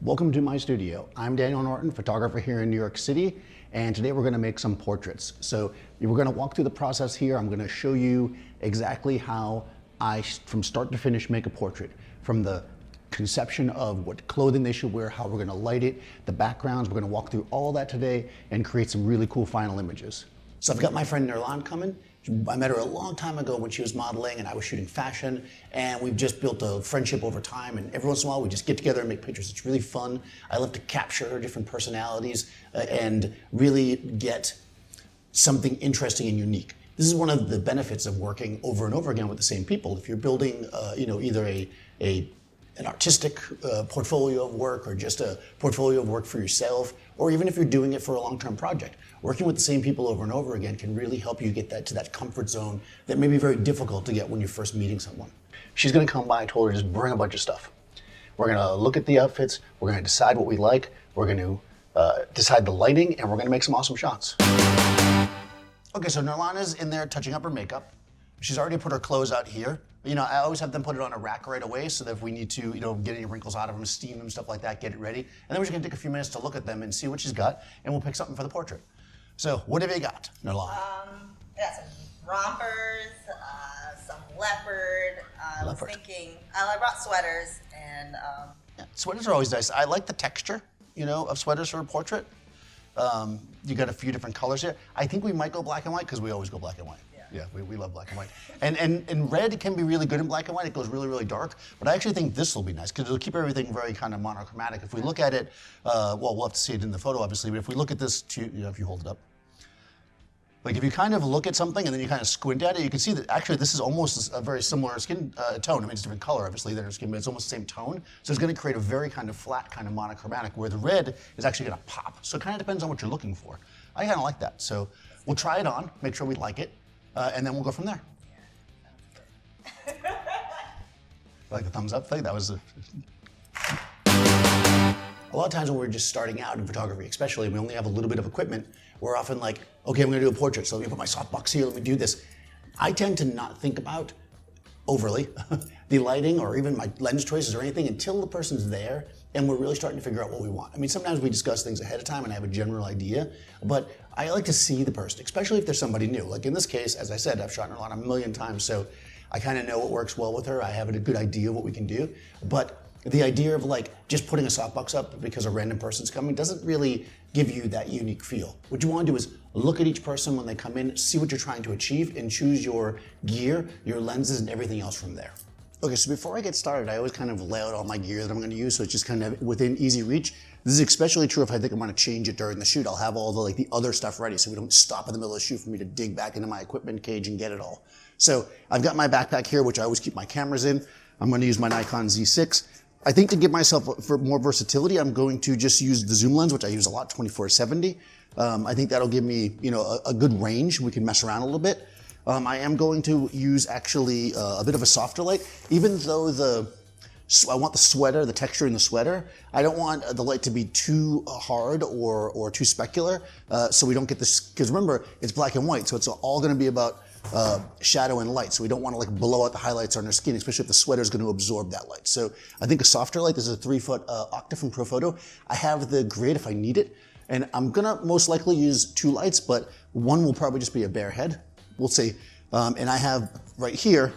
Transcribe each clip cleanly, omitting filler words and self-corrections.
Welcome to my studio. I'm Daniel Norton, photographer here in New York City, and today we're going to make some portraits. So we're going to walk through the process here. I'm going to show you exactly how I, from start to finish, make a portrait. From the conception of what clothing they should wear, how we're going to light it, the backgrounds. We're going to walk through all that today and create some really cool final images. So I've got my friend Nurlan coming. I met her a long time ago when she was modeling and I was shooting fashion, and we've just built a friendship over time, and every once in a while we just get together and make pictures. It's really fun. I love to capture her different personalities and really get something interesting and unique. This is one of the benefits of working over and over again with the same people. If you're building either an artistic portfolio of work or just a portfolio of work for yourself, or even if you're doing it for a long-term project, working with the same people over and over again can really help you get that to that comfort zone that may be very difficult to get when you're first meeting someone. She's gonna come by. I told her just bring a bunch of stuff. We're gonna look at the outfits, we're gonna decide what we like, we're gonna decide the lighting, and we're gonna make some awesome shots. Okay, so Nurlana's in there touching up her makeup. She's already put her clothes out here. You know, I always have them put it on a rack right away so that if we need to, get any wrinkles out of them, steam them, stuff like that, get it ready. And then we're just gonna take a few minutes to look at them and see what she's got, and we'll pick something for the portrait. So, what have you got, Nurlana? Yeah, some rompers, some leopard. I was thinking, I brought sweaters and... Yeah, sweaters are always nice. I like the texture, of sweaters for a portrait. You got a few different colors here. I think we might go black and white because we always go black and white. Yeah, we love black and white. And red can be really good in black and white. It goes really, really dark. But I actually think this will be nice because it'll keep everything very kind of monochromatic. If we look at it, well, we'll have to see it in the photo, obviously, but if we look at this, if you hold it up, like if you kind of look at something and then you kind of squint at it, you can see that actually this is almost a very similar skin tone. I mean, it's a different color, obviously, than her skin, but it's almost the same tone. So it's going to create a very kind of flat, kind of monochromatic, where the red is actually going to pop. So it kind of depends on what you're looking for. I kind of like that. So we'll try it on, make sure we like it. And then we'll go from there. Yeah, sounds good. Like the thumbs up thing, that was a lot of times when we're just starting out in photography, especially, we only have a little bit of equipment, we're often like, okay, I'm gonna do a portrait, so let me put my softbox here, let me do this. I tend to not think about overly the lighting or even my lens choices or anything until the person's there and we're really starting to figure out what we want. I mean, sometimes we discuss things ahead of time and I have a general idea, but I like to see the person, especially if there's somebody new. Like in this case, as I said, I've shot Nurlana a million times, so I kind of know what works well with her. I have a good idea of what we can do, but the idea of like just putting a softbox up because a random person's coming doesn't really give you that unique feel. What you want to do is look at each person when they come in, see what you're trying to achieve, and choose your gear, your lenses, and everything else from there. Okay, so before I get started, I always kind of lay out all my gear that I'm gonna use so it's just kind of within easy reach. This is especially true if I think I'm gonna change it during the shoot. I'll have all the other stuff ready so we don't stop in the middle of the shoot for me to dig back into my equipment cage and get it all. So I've got my backpack here, which I always keep my cameras in. I'm gonna use my Nikon Z6. I think to give myself for more versatility, I'm going to just use the zoom lens, which I use a lot, 24-70. I think that'll give me, a good range. We can mess around a little bit. I am going to use actually a bit of a softer light, even though I want the sweater, the texture in the sweater. I don't want the light to be too hard or too specular, so we don't get this, because remember, it's black and white, so it's all gonna be about shadow and light, so we don't want to blow out the highlights on our skin, especially if the sweater is going to absorb that light. So I think a softer light, this is a 3-foot Octa from Profoto. I have the grid if I need it, and I'm gonna most likely use 2 lights, but one will probably just be a bare head. We'll see. And I have right here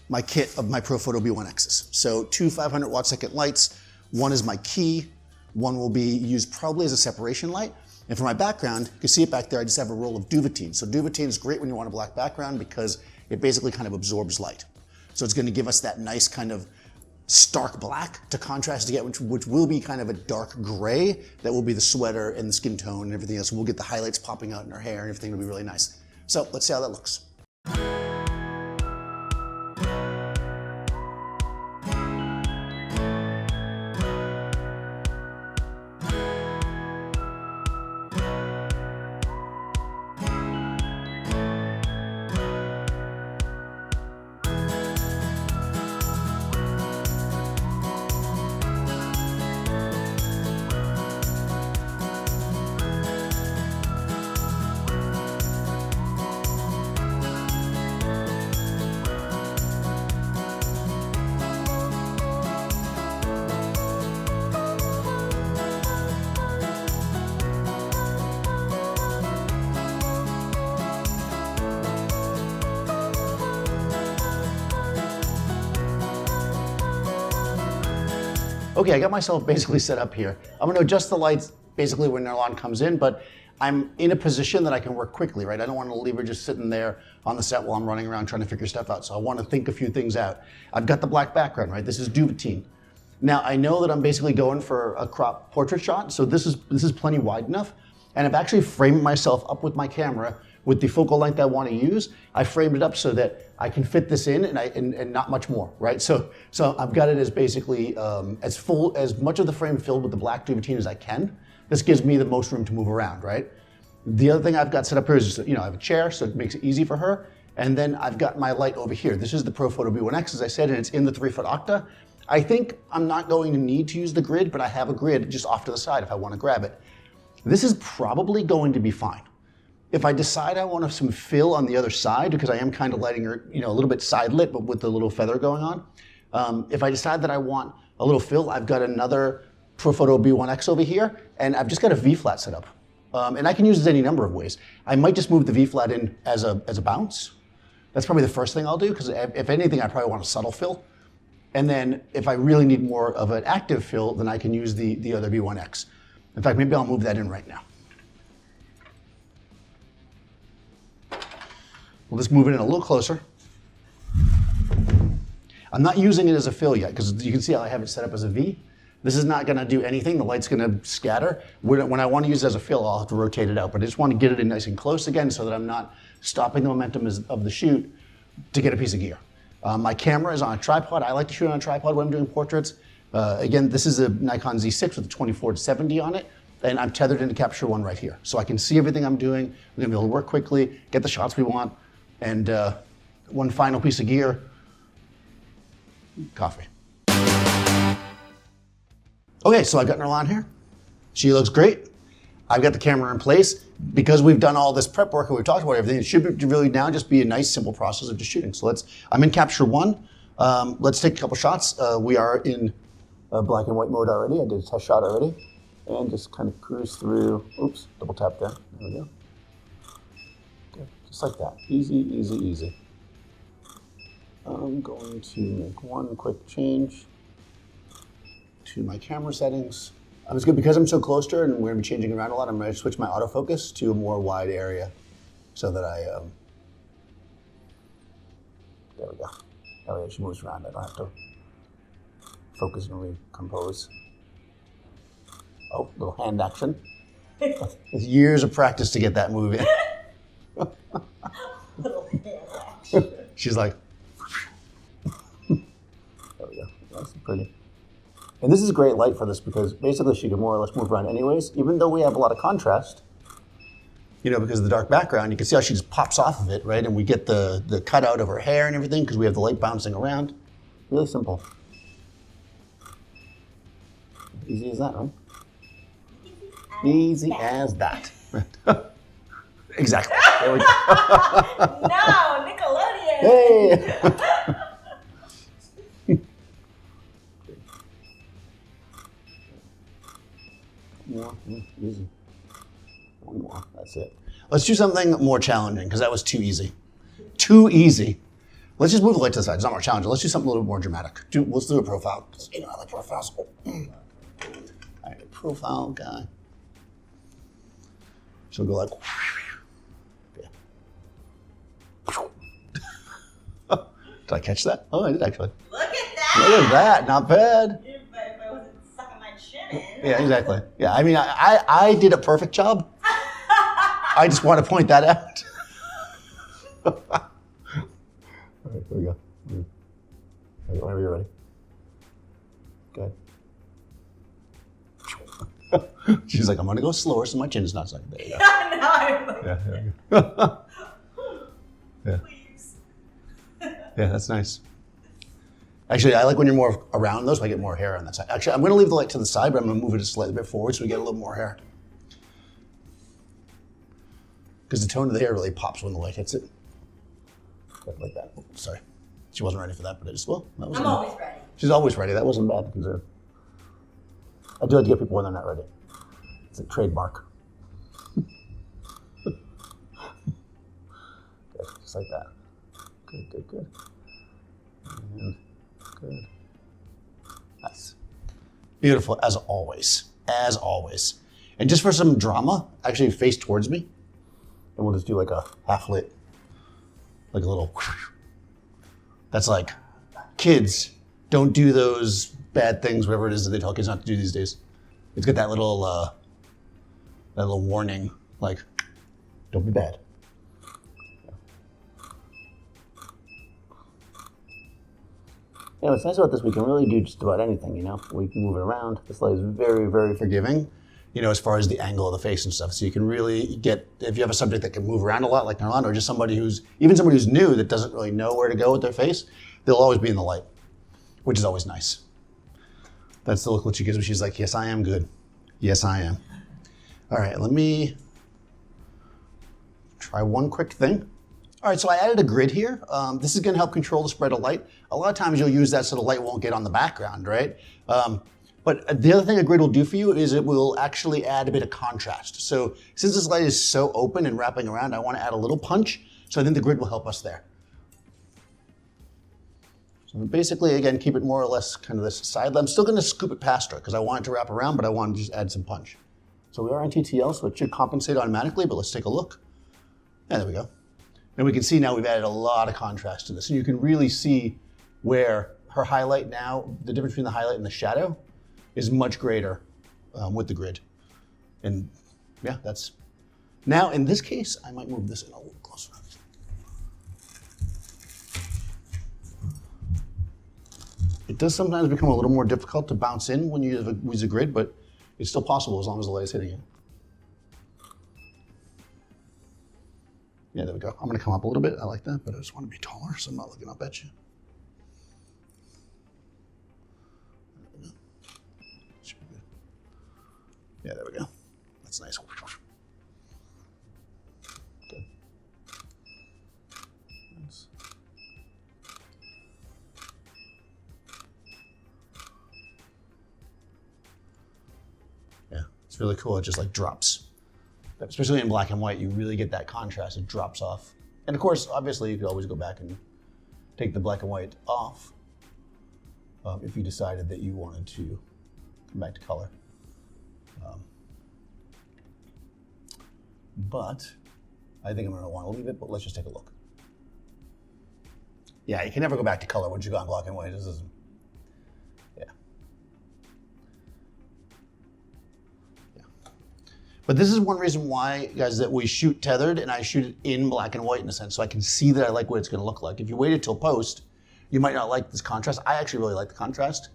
my kit of my Profoto B1x's. So 2 500 watt second lights, one is my key, one will be used probably as a separation light. And for my background, you can see it back there, I just have a roll of Duvetyne. So Duvetyne is great when you want a black background because it basically kind of absorbs light. So it's gonna give us that nice kind of stark black to contrast to get, which will be kind of a dark gray. That will be the sweater and the skin tone and everything else. We'll get the highlights popping out in our hair and everything will be really nice. So let's see how that looks. Okay, I got myself basically set up here. I'm gonna adjust the lights basically when Nirlan comes in, but I'm in a position that I can work quickly, right? I don't want to leave her just sitting there on the set while I'm running around trying to figure stuff out. So I want to think a few things out. I've got the black background, right? This is Duvetyne. Now I know that I'm basically going for a crop portrait shot, so this is plenty wide enough. And I've actually framed myself up with my camera with the focal length I want to use. I framed it up so that I can fit this in and not much more, right? So I've got it as basically as much of the frame filled with the black Duvetyne as I can. This gives me the most room to move around, right? The other thing I've got set up here is just, I have a chair, so it makes it easy for her. And then I've got my light over here. This is the Profoto B1x, as I said, and it's in the 3-foot Octa. I think I'm not going to need to use the grid, but I have a grid just off to the side if I want to grab it. This is probably going to be fine. If I decide I want some fill on the other side, because I am kind of letting her, a little bit side lit, but with the little feather going on. If I decide that I want a little fill, I've got another Profoto B1x over here, and I've just got a V-flat set up. And I can use this any number of ways. I might just move the V-flat in as a bounce. That's probably the first thing I'll do, because if anything, I probably want a subtle fill. And then if I really need more of an active fill, then I can use the other B1x. In fact, maybe I'll move that in right now. We'll just move it in a little closer. I'm not using it as a fill yet, because you can see how I have it set up as a V. This is not gonna do anything. The light's gonna scatter. When I wanna use it as a fill, I'll have to rotate it out, but I just wanna get it in nice and close again so that I'm not stopping the momentum of the shoot to get a piece of gear. My camera is on a tripod. I like to shoot on a tripod when I'm doing portraits. Again, this is a Nikon Z6 with a 24-70 on it, and I'm tethered into Capture One right here. So I can see everything I'm doing. I'm gonna be able to work quickly, get the shots we want, and one final piece of gear, coffee. Okay, so I got Nirlan here. She looks great. I've got the camera in place. Because we've done all this prep work and we've talked about everything, it should really now just be a nice, simple process of just shooting. So I'm in Capture One. Let's take a couple shots. We are in black and white mode already. I did a test shot already. And just kind of cruise through. Oops, double tap there. There we go. Good, just like that. Easy, easy, easy. I'm going to make one quick change to my camera settings. It's good because I'm so close to her and we're gonna be changing around a lot. I'm gonna switch my autofocus to a more wide area so that there we go. That way she moves around. I don't have to focus and recompose. Oh, little hand action. It's years of practice to get that move in. Little hand action. She's like, there we go. That's pretty. And this is a great light for this because basically she can more or less move around anyways, even though we have a lot of contrast, because of the dark background, you can see how she just pops off of it, right? And we get the cutout of her hair and everything because we have the light bouncing around. Really simple. Easy as that, right? Easy as that. Exactly. There we go. No, Nickelodeon. Hey! More, easy. One more, that's it. Let's do something more challenging because that was too easy. Too easy. Let's just move the light to the side. It's not more challenging. Let's do something a little bit more dramatic. Let's do a profile. I like profiles. All right, profile guy. So go like, yeah. Did I catch that? Oh, I did actually. Look at that. Look at that, not bad. If I wasn't sucking my chin in. Yeah, exactly. Yeah, I mean, I did a perfect job. I just want to point that out. All right, here we go. Whenever you're ready. Good. She's like, I'm going to go slower so my chin is not sucking. There you go. Now I'm like, Yeah, there you go. Yeah. please. Yeah, that's nice. Actually, I like when you're more around those, so I get more hair on that side. Actually, I'm going to leave the light to the side, but I'm going to move it a slightly bit forward so we get a little more hair. Because the tone of the hair really pops when the light hits it. Like that. Oh, sorry. She wasn't ready for that, but I just, well, that was I'm always ready. She's always ready. That wasn't bad because I do like to get people when they're not ready. It's a trademark. Good, just like that. Good, good, good. And good. Nice. Beautiful, as always, as always. And just for some drama, actually face towards me, and we'll just do like a half lit, like a little, that's like, kids, don't do those bad things, whatever it is that they tell kids not to do these days. It's got that little warning, like, don't be bad. You know, what's nice about this, we can really do just about anything, you know? We can move it around. This light is very, very forgiving, you know, as far as the angle of the face and stuff. So you can really get, if you have a subject that can move around a lot, like Nirlan, or just somebody who's, even somebody who's new that doesn't really know where to go with their face, they'll always be in the light, which is always nice. That's the look that she gives me. She's like, yes, I am good. Yes, I am. All right, let me try one quick thing. All right, so I added a grid here. This is gonna help control the spread of light. A lot of times you'll use that so the light won't get on the background, right? But the other thing a grid will do for you is it will actually add a bit of contrast. So since this light is so open and wrapping around, I wanna add a little punch. So I think the grid will help us there. So basically, again, keep it more or less kind of this side. I'm still gonna scoop it past her because I want it to wrap around, but I want to just add some punch. So we are on TTL, so it should compensate automatically, but let's take a look. Yeah, there we go. And we can see now we've added a lot of contrast to this. And you can really see where her highlight now, the difference between the highlight and the shadow is much greater with the grid. And yeah, that's, now in this case, I might move this in a little closer. It does sometimes become a little more difficult to bounce in when you use a grid, but it's still possible as long as the light is hitting it. Yeah, there we go. I'm gonna come up a little bit. I like that, but I just want to be taller, so I'm not looking up at you. Should be good. Yeah, there we go. That's nice. Good. Nice. Yeah, it's really cool. It just like drops. Especially in black and white, you really get that contrast. It drops off. And of course, obviously, you could always go back and take the black and white off if you decided that you wanted to come back to color. But I think I'm gonna wanna leave it, but let's just take a look. Yeah, you can never go back to color once you go on black and white. This isn't, yeah. But this is one reason why, guys, that we shoot tethered and I shoot it in black and white in a sense, so I can see that I like what it's gonna look like. If you waited till post, you might not like this contrast. I actually really like the contrast.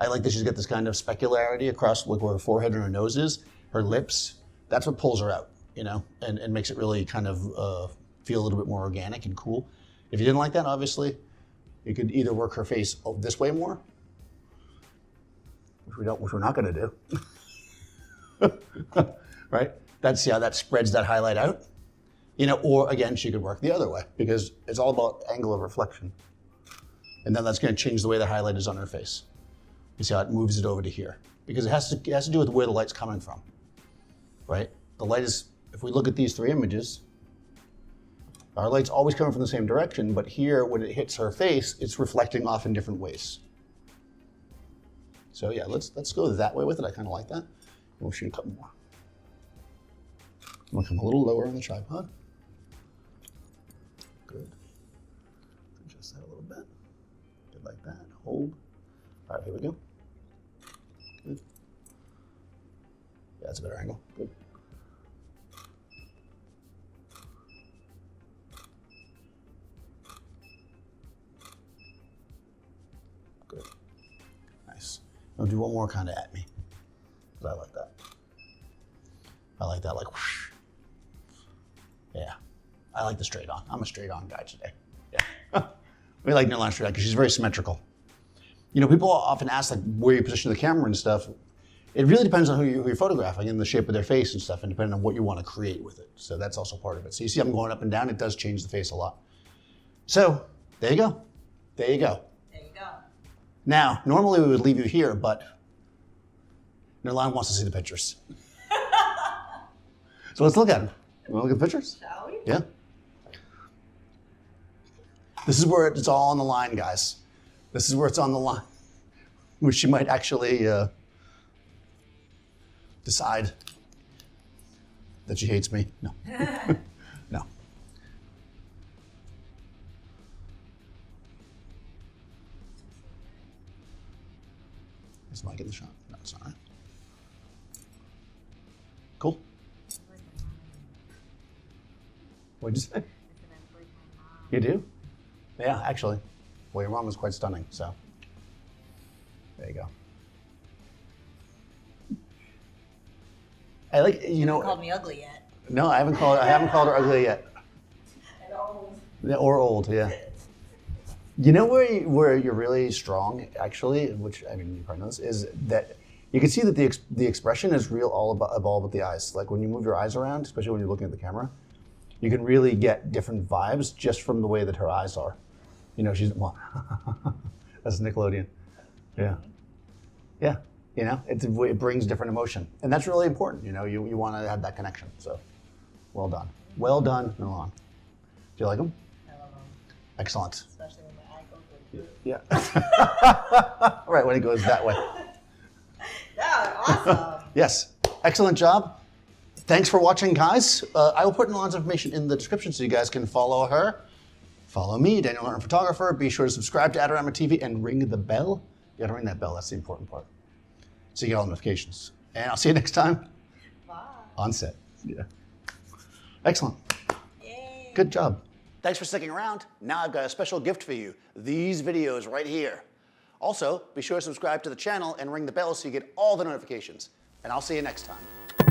I like that she's got this kind of specularity across like where her forehead and her nose is, her lips. That's what pulls her out, you know, and makes it really kind of feel a little bit more organic and cool. If you didn't like that, obviously, you could either work her face this way more, which we're not gonna do. Right? See how that spreads that highlight out? You know, or again, she could work the other way because it's all about angle of reflection. And then that's gonna change the way the highlight is on her face. You see how it moves it over to here? Because it has to do with where the light's coming from, right? The light is, if we look at these three images, our light's always coming from the same direction, but here, when it hits her face, it's reflecting off in different ways. So yeah, let's go that way with it. I kind of like that. We'll shoot a couple more. I'm gonna come a little lower on the tripod. Good. Adjust that a little bit. Good like that. Hold. All right, here we go. Good. Yeah, that's a better angle. Good. Good. Nice. I'll do one more kind of at me. I like that. I like that, like whoosh. Yeah, I like the straight on. I'm a straight on guy today. Yeah, we like Nirlan straight on because she's very symmetrical. You know, people often ask like where you position the camera and stuff. It really depends on who you're photographing and the shape of their face and stuff, and depending on what you want to create with it. So that's also part of it. So you see I'm going up and down. It does change the face a lot. So there you go. There you go. There you go. Now, normally we would leave you here, but Nirlan wants to see the pictures. So let's look at them. You want to look at the pictures? Shall we? Yeah. This is where it's all on the line, guys. This is where it's on the line. Which she might actually decide that she hates me. No. No. Is Mike in the shot? No, it's not. Cool. What'd you say? You do? Yeah, actually. Well, your mom is quite stunning, so there you go. I like, you know. You called me ugly yet. No, I haven't called her ugly yet. And old. Yeah, or old, yeah. You know where you're really strong, actually, which I mean you probably know this, is that you can see that the expression is real all about the eyes. Like when you move your eyes around, especially when you're looking at the camera, you can really get different vibes just from the way that her eyes are. You know, she's, well, that's Nickelodeon. Yeah. Yeah, you know, it brings different emotion. And that's really important, you know, you want to have that connection. So, well done. Well done, Milan. Do you like them? I love them. Excellent. Especially when my eye goes like Yeah. Right, when it goes that way. Yeah, awesome. Yes, excellent job. Thanks for watching, guys. I will put Milan's information in the description so you guys can follow her. Follow me, Daniel Martin Photographer. Be sure to subscribe to Adorama TV and ring the bell. You gotta ring that bell, that's the important part. So you get all the notifications. And I'll see you next time. Bye. OnSet. Yeah. Excellent. Yay. Good job. Thanks for sticking around. Now I've got a special gift for you. These videos right here. Also, be sure to subscribe to the channel and ring the bell so you get all the notifications. And I'll see you next time.